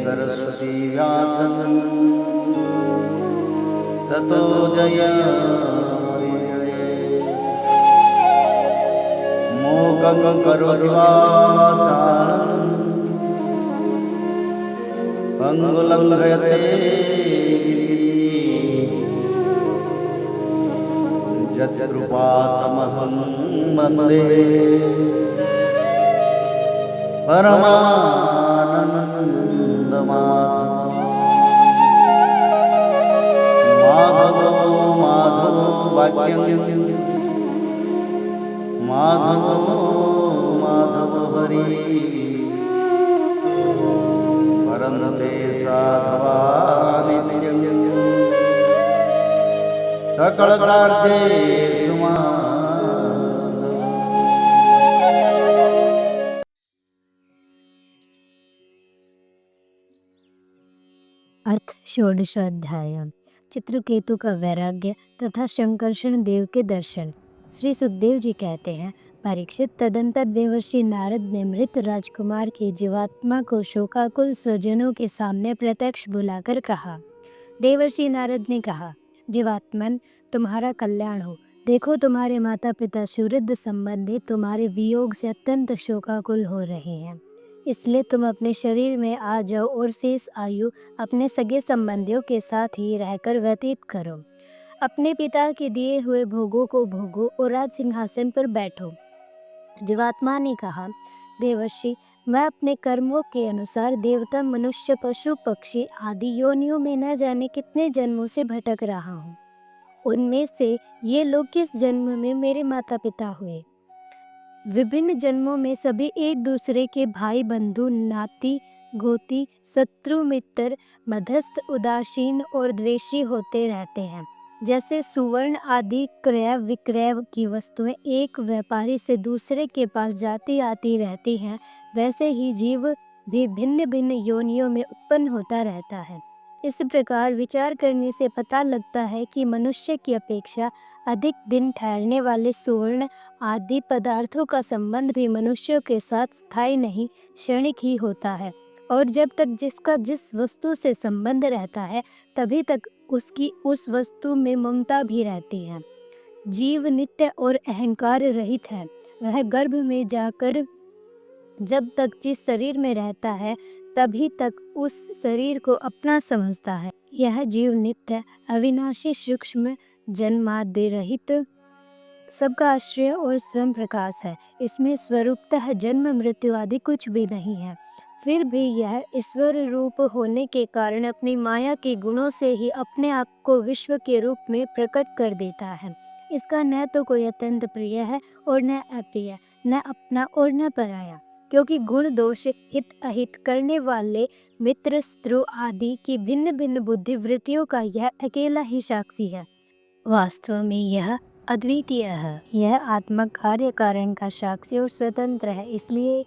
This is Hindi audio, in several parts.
सरस्वती व्यासं ततो जयमुदीरये। मूकं करोति वाचालं पंगुलंघयते यत्कृपातमहं वन्दे परमानन्दमाधवो माधवो वाक्यं माधवो हरि परन्ते साधवा नित्यं सकलकार्येषु अर्थ षोडशोध्याय। चित्रकेतु का वैराग्य तथा शंकरषण देव के दर्शन। श्री सुखदेव जी कहते हैं, परीक्षित, तदंतर देवर्षि नारद ने मृत राजकुमार के जीवात्मा को शोकाकुल स्वजनों के सामने प्रत्यक्ष बुलाकर कहा। देवर्षि नारद ने कहा, जीवात्मन, तुम्हारा कल्याण हो। देखो, तुम्हारे माता पिता सुहृद संबंधी तुम्हारे वियोग से अत्यंत शोकाकुल हो रहे हैं, इसलिए तुम अपने शरीर में आ जाओ और शेष आयु अपने सगे संबंधियों के साथ ही रहकर व्यतीत करो। अपने पिता के दिए हुए भोगों को भोगो और राज सिंहासन पर बैठो। जीवात्मा ने कहा, देवर्षि, मैं अपने कर्मों के अनुसार देवता, मनुष्य, पशु, पक्षी आदि योनियों में न जाने कितने जन्मों से भटक रहा हूँ। उनमें से ये लोग किस जन्म में मेरे माता पिता हुए? विभिन्न जन्मों में सभी एक दूसरे के भाई, बंधु, नाती गोती, शत्रु, मित्र, मध्यस्थ, उदासीन और द्वेषी होते रहते हैं। जैसे सुवर्ण आदि क्रय विक्रय की वस्तुएं एक व्यापारी से दूसरे के पास जाती आती रहती हैं, वैसे ही जीव भी भिन्न भिन्न योनियों में उत्पन्न होता रहता है। इस प्रकार विचार करने से पता लगता है कि मनुष्य की अपेक्षा अधिक दिन ठहरने वाले सुवर्ण आदि पदार्थों का संबंध भी मनुष्यों के साथ स्थायी नहीं, क्षणिक ही होता है, और जब तक जिसका जिस वस्तु से संबंध रहता है तभी तक उसकी उस वस्तु में ममता भी रहती है। जीव नित्य और अहंकार रहित है। वह गर्भ में जाकर जब तक जिस शरीर में रहता है तभी तक उस शरीर को अपना समझता है। यह जीव नित्य, अविनाशी, सूक्ष्म, जन्मादि रहित, सबका आश्रय और स्वयं प्रकाश है। इसमें स्वरूपतः जन्म मृत्यु आदि कुछ भी नहीं है। फिर भी यह ईश्वर रूप होने के कारण अपनी माया के गुणों से ही अपने आप को विश्व के रूप में प्रकट कर देता है। इसका न तो कोई अत्यंत प्रिय है और न अप्रिय, न अपना और न पराया, क्योंकि गुण दोष, हित अहित करने वाले मित्र, शत्रु आदि की भिन्न भिन्न बुद्धि वृत्तियों का यह अकेला ही साक्षी है। वास्तव में यह अद्वितीय है। यह आत्मा कार्य कारण का साक्षी और स्वतंत्र है, इसलिए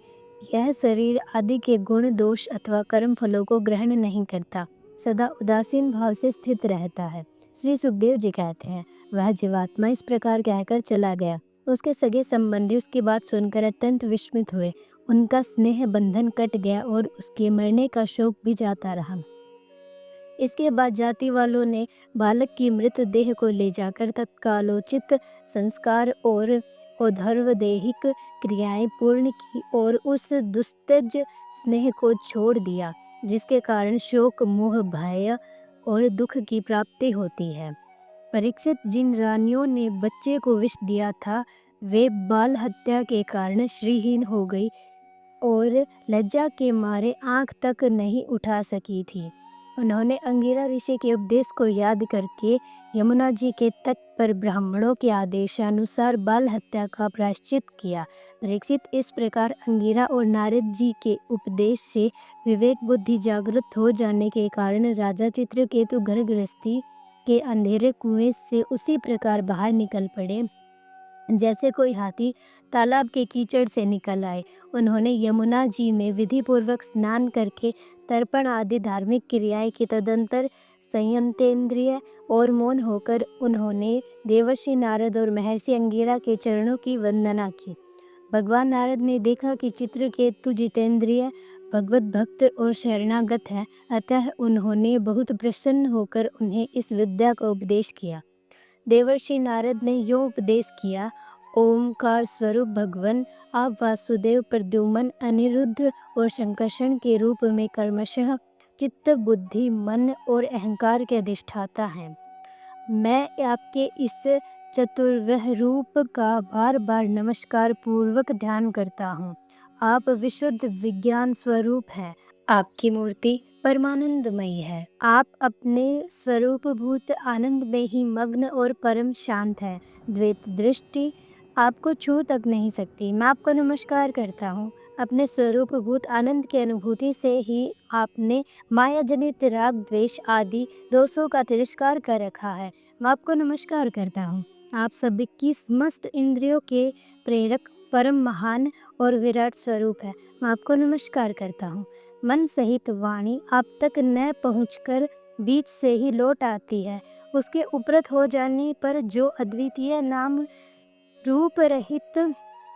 यह शरीर आदि के गुण दोष अथवा कर्म फलों को ग्रहण नहीं करता, सदा उदासीन भाव से स्थित रहता है। श्री सुखदेव जी कहते हैं, वह जीवात्मा इस प्रकार कहकर चला गया। उसके सगे संबंधी उसकी बात सुनकर अत्यंत विस्मित हुए। उनका स्नेह बंधन कट गया और उसके मरने का शोक भी जाता रहा। इसके बाद जाति वालों ने बालक की मृत देह को ले जाकर तत्कालोचित संस्कार और औधर्वदेहिक क्रियाएं पूर्ण की और उस दुस्तज स्नेह को छोड़ दिया, जिसके कारण शोक, मोह, भय और दुख की प्राप्ति होती है। परीक्षित, जिन रानियों ने बच्चे को विष दिया था वे बाल हत्या के कारण श्रीहीन हो गई और लज्जा के मारे आंख तक नहीं उठा सकी थी। उन्होंने अंगिरा ऋषि के उपदेश को याद करके यमुना जी के तट पर ब्राह्मणों के आदेशानुसार बाल हत्या का प्रायश्चित किया। परीक्षित, इस प्रकार अंगिरा और नारद जी के उपदेश से विवेक बुद्धि जागृत हो जाने के कारण राजा चित्रकेतु घर गृहस्थी के अंधेरे कुएं से उसी प्रकार बाहर निकल पड़े जैसे कोई हाथी तालाब के कीचड़ से निकल आए। उन्होंने यमुना जी में विधि पूर्वक स्नान करके तर्पण आदि धार्मिक क्रियाएं की, तदंतर संयंतेन्द्रिय और मौन होकर उन्होंने देवर्षि नारद और महर्षि अंगिरा के चरणों की वंदना की। भगवान नारद ने देखा कि चित्रकेतु जितेंद्रिय, भगवत भक्त और शरणागत हैं, अतः उन्होंने बहुत प्रसन्न होकर उन्हें इस विद्या का उपदेश किया। देवर्षि नारद ने यो उपदेश किया, ओमकार स्वरूप भगवान आप वासुदेव, प्रद्युम्न, अनिरुद्ध और शंकर्षण के रूप में कर्मशः चित्त, बुद्धि, मन और अहंकार के अधिष्ठाता हैं। मैं आपके इस चतुर्वह रूप का बार बार नमस्कार पूर्वक ध्यान करता हूँ। आप विशुद्ध विज्ञान स्वरूप हैं। आपकी मूर्ति परमानंदमयी है। आप अपने स्वरूप भूत आनंद में ही मग्न और परम शांत है। द्वैत दृष्टि आपको छू तक नहीं सकती। मैं आपको नमस्कार करता हूँ। अपने स्वरूप भूत आनंद की अनुभूति से ही आपने माया जनित राग द्वेष आदि दोषों का तिरस्कार कर रखा है। मैं आपको नमस्कार करता हूँ। आप सबकी समस्त इंद्रियों के प्रेरक परम महान और विराट स्वरूप है। मैं आपको नमस्कार करता हूँ। मन सहित वाणी आप तक न पहुँचकर बीच से ही लौट आती है। उसके उपरत हो जाने पर जो अद्वितीय नाम रूप रहित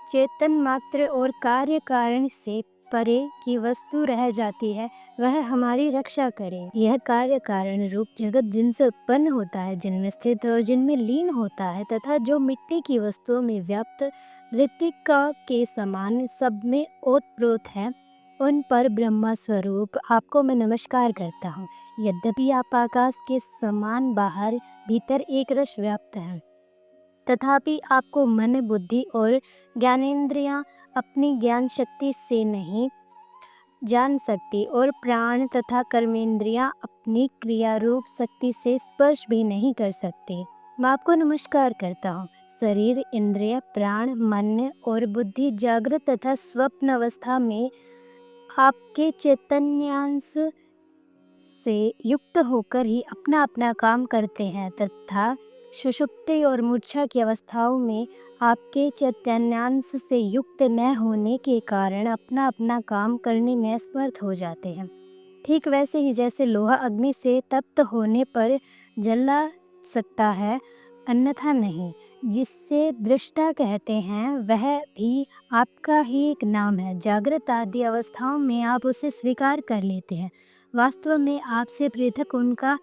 चेतन मात्र और कार्य कारण से परे की वस्तु रह जाती है, वह हमारी रक्षा करे। यह कार्य कारण रूप जगत जिनसे उत्पन्न होता है, जिनमें स्थित और जिनमें लीन होता है तथा जो मिट्टी की वस्तुओं में व्याप्त मृत्तिका के समान सब में ओतप्रोत है, उन पर ब्रह्मा स्वरूप आपको मैं नमस्कार करता हूँ। यद्यपि आप आकाश के समान बाहर भीतर एक रस व्याप्त हैं, तथापि आपको मन, बुद्धि और ज्ञानेंद्रियां अपनी ज्ञान शक्ति से नहीं जान सकती और प्राण तथा कर्मेंद्रियां अपनी क्रिया रूप शक्ति से स्पर्श भी नहीं कर सकती। मैं आपको नमस्कार करता हूँ। शरीर, इंद्रिय, प्राण, मन और बुद्धि जागृत तथा स्वप्न अवस्था में आपके चैतन्यांश से युक्त होकर ही अपना अपना काम करते हैं तथा सुषुप्ति और मूर्छा की अवस्थाओं में आपके चैतन्यांश से युक्त न होने के कारण अपना अपना काम करने में असमर्थ हो जाते हैं। ठीक वैसे ही जैसे लोहा अग्नि से तप्त होने पर जला सकता है, अन्यथा नहीं, जिससे दृष्टा कहते हैं, वह भी आपका ही एक नाम है। जागृत आदि अवस्थाओं में आप उसे स्वीकार कर लेते हैं। वास्तव में आपसे पृथक उनका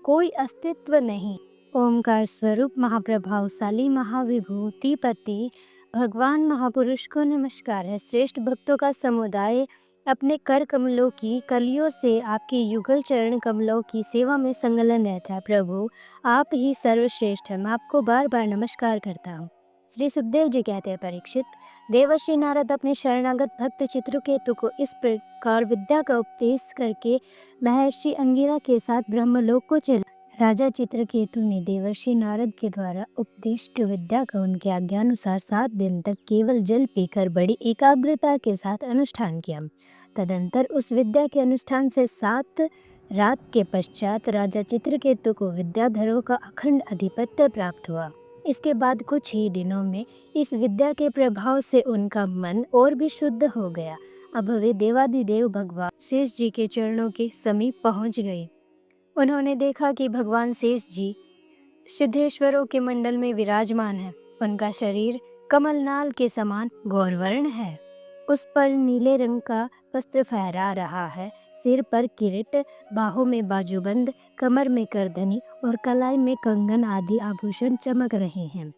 कोई अस्तित्व नहीं। ओमकार स्वरूप महाप्रभावशाली महाविभूतिपति भगवान महापुरुष को नमस्कार है। श्रेष्ठ भक्तों का समुदाय अपने कर कमलों की कलियों से आपके युगल चरण कमलों की सेवा में संलग्न रहता है। प्रभु आप ही सर्वश्रेष्ठ हैं। मैं आपको बार बार नमस्कार करता हूँ। श्री सुखदेव जी कहते हैं, परीक्षित, देवर्षि नारद अपने शरणागत भक्त चित्रकेतु को इस प्रकार विद्या का उपदेश करके महर्षि अंगिरा के साथ ब्रह्मलोक को चले। राजा चित्रकेतु ने देवर्षि नारद के द्वारा उपदिष्ट विद्या का उनके आज्ञानुसार 7 दिन तक केवल जल पीकर बड़ी एकाग्रता के साथ अनुष्ठान किया। तदंतर उस विद्या के अनुष्ठान से 7 रात के पश्चात राजा चित्रकेतु को विद्याधरों का अखंड अधिपत्य प्राप्त हुआ। इसके बाद कुछ ही दिनों में इस विद्या के प्रभाव से उनका मन और भी शुद्ध हो गया। अब वे देवादिदेव भगवान शेष जी के चरणों के समीप पहुंच गए। उन्होंने देखा कि भगवान शेष जी सिद्धेश्वरों के मंडल में विराजमान है। उनका शरीर कमलनाल के समान गौरवर्ण है। उस पर नीले रंग का वस्त्र फहरा रहा है। सिर पर किरीट, बाहों में बाजूबंद, कमर में करधनी और कलाई में कंगन आदि आभूषण चमक रहे हैं।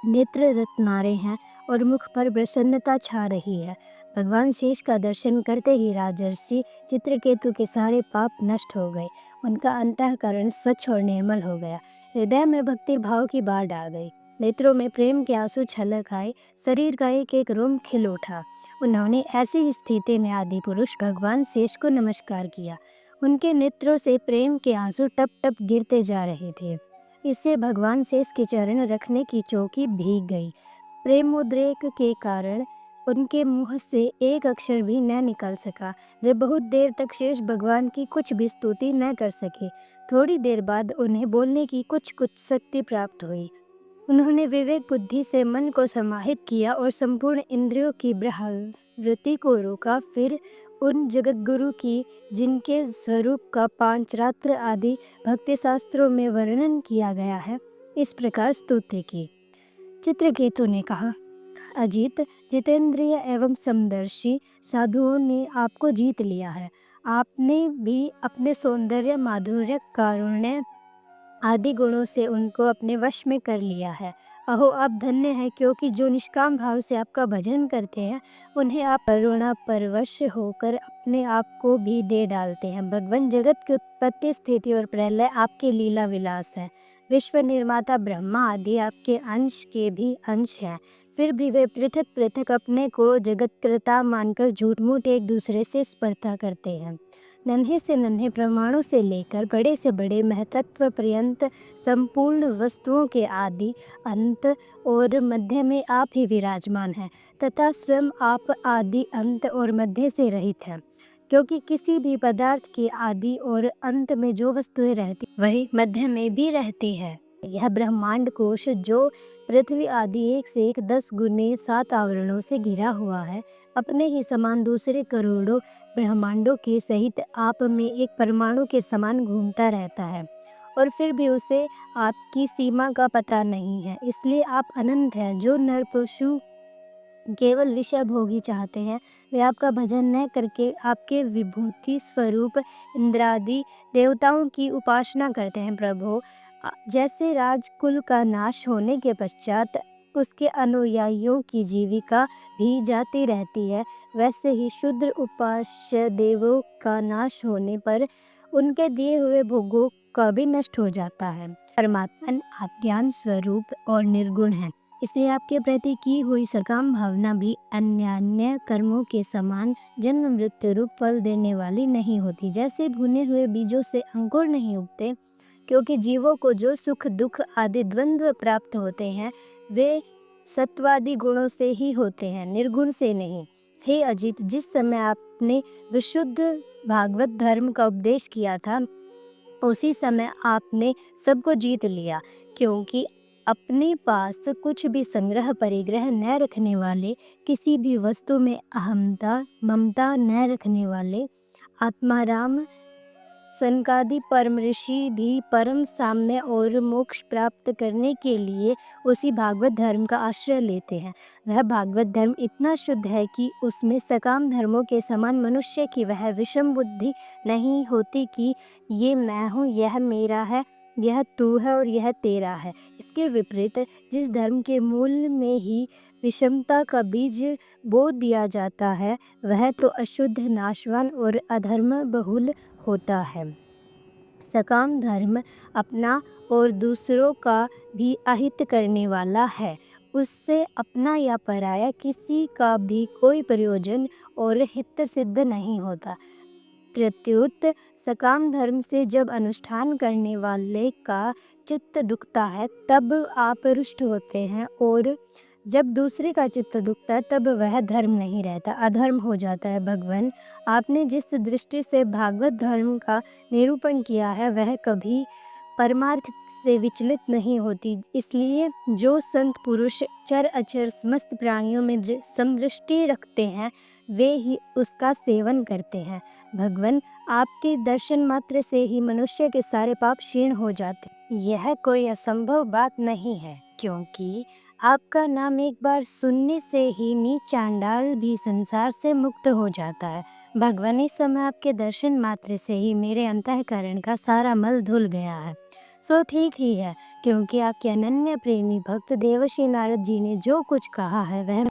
नेत्र रत्नारे हैं और मुख पर प्रसन्नता छा रही है। भगवान शेष का दर्शन करते ही राजर्षि चित्रकेतु के सारे पाप नष्ट हो गए। उनका अंतःकरण स्वच्छ और निर्मल हो गया। हृदय में भक्ति भाव की बाढ़ आ गई। नेत्रों में प्रेम के आंसू छलक आए। शरीर का एक एक रोम खिल उठा। उन्होंने ऐसी स्थिति में आदि पुरुष भगवान शेष को नमस्कार किया। उनके नेत्रों से प्रेम के आंसू टप टप गिरते जा रहे थे। इससे भगवान शेष के चरण रखने की चौकी भीग गई। प्रेमोद्रेक के कारण उनके मुंह से एक अक्षर भी न निकल सका। वे बहुत देर तक शेष भगवान की कुछ भी स्तुति न कर सके। थोड़ी देर बाद उन्हें बोलने की कुछ शक्ति प्राप्त हुई। उन्होंने विवेक बुद्धि से मन को समाहित किया और संपूर्ण इंद्रियों की प्रवृत्ति को रोका। फिर उन जगतगुरु की, जिनके स्वरूप का पांचरात्र आदि भक्ति शास्त्रों में वर्णन किया गया है, इस प्रकार स्तुति की। चित्रकेतु ने कहा, अजीत, जितेंद्रिय एवं समदर्शी साधुओं ने आपको जीत लिया है। आपने भी अपने सौंदर्य, माधुर्य, कारुण्य आदि गुणों से उनको अपने वश में कर लिया है। अहो, आप धन्य हैं, क्योंकि जो निष्काम भाव से आपका भजन करते हैं उन्हें आप करुणा परवश होकर अपने आप को भी दे डालते हैं। भगवान, जगत की उत्पत्ति, स्थिति और प्रलय आपके लीला विलास है। विश्व निर्माता ब्रह्मा आदि आपके अंश के भी अंश हैं। फिर भी वे पृथक पृथक अपने को जगतकर्ता मानकर झूठ मूठ एक दूसरे से स्पर्धा करते हैं। नन्हे से नन्हे प्रमाणों से लेकर बड़े से बड़े महतत्व पर्यंत संपूर्ण वस्तुओं के आदि, अंत और मध्य में आप ही विराजमान हैं, तथा स्वयं आप आदि, अंत और मध्य से रहित हैं। क्योंकि किसी भी पदार्थ के आदि और अंत में जो वस्तुएं रहती वही मध्य में भी रहती है। यह ब्रह्मांड कोश जो पृथ्वी आदि एक से एक 10 गुने 7 आवरणों से घिरा हुआ है, अपने ही समान दूसरे करोड़ों ब्रह्मांडों के सहित आप में एक परमाणु के समान घूमता रहता है, और फिर भी उसे आपकी सीमा का पता नहीं है। इसलिए आप अनंत हैं। जो नर पशु केवल विषय भोगी चाहते हैं, वे आपका भजन न करके आपके विभूति स्वरूप इंद्रादि देवताओं की उपासना करते हैं। प्रभु, जैसे राजकुल का नाश होने के पश्चात उसके अनुयायियों की जीविका भी जाती रहती है, वैसे ही शुद्र उपास्य देवों का नाश होने पर उनके दिए हुए भोगों का भी नष्ट हो जाता है। परमात्मा आप ज्ञान स्वरूप और निर्गुण है, इसलिए आपके प्रति की हुई सकाम भावना भी अन्यान्य कर्मों के समान जन्म मृत्यु रूप फल देने वाली नहीं होती। जैसे भुने हुए बीजों से अंकुर नहीं उगते, क्योंकि जीवों को जो सुख दुख आदि द्वंद्व प्राप्त होते हैं वे सत्वादि गुणों से ही होते हैं, निर्गुण से नहीं। हे अजित, जिस समय आपने विशुद्ध भागवत धर्म का उपदेश किया था, उसी समय आपने सबको जीत लिया, क्योंकि अपने पास कुछ भी संग्रह परिग्रह न रखने वाले, किसी भी वस्तु में अहमता ममता न रखने वाले आत्माराम सनकादि परम ऋषि भी परम साम्य और मोक्ष प्राप्त करने के लिए उसी भागवत धर्म का आश्रय लेते हैं। वह भागवत धर्म इतना शुद्ध है कि उसमें सकाम धर्मों के समान मनुष्य की वह विषम बुद्धि नहीं होती कि ये मैं हूँ, यह मेरा है, यह तू है और यह तेरा है। इसके विपरीत जिस धर्म के मूल में ही विषमता का बीज बो दिया जाता है, वह तो अशुद्ध, नाशवान और अधर्म बहुल होता है। सकाम धर्म अपना और दूसरों का भी अहित करने वाला है। उससे अपना या पराया किसी का भी कोई प्रयोजन और हित सिद्ध नहीं होता। प्रत्युत सकाम धर्म से जब अनुष्ठान करने वाले का चित्त दुखता है तब आप रुष्ट होते हैं, और जब दूसरे का चित्त दुखता है तब वह धर्म नहीं रहता, अधर्म हो जाता है। भगवान, आपने जिस दृष्टि से भागवत धर्म का निरूपण किया है वह कभी परमार्थ से विचलित नहीं होती। इसलिए जो संत पुरुष चर अचर समस्त प्राणियों में समदृष्टि रखते हैं वे ही उसका सेवन करते हैं। भगवान, आपके दर्शन मात्र से ही मनुष्य के सारे पाप क्षीण हो जाते। यह कोई असंभव बात नहीं है, क्योंकि आपका नाम एक बार सुनने से ही नीच चांडाल भी संसार से मुक्त हो जाता है। भगवान, इस समय आपके दर्शन मात्र से ही मेरे अंतःकरण का सारा मल धुल गया है। सो ठीक ही है, क्योंकि आपके अनन्य प्रेमी भक्त देवर्षि नारद जी ने जो कुछ कहा है वह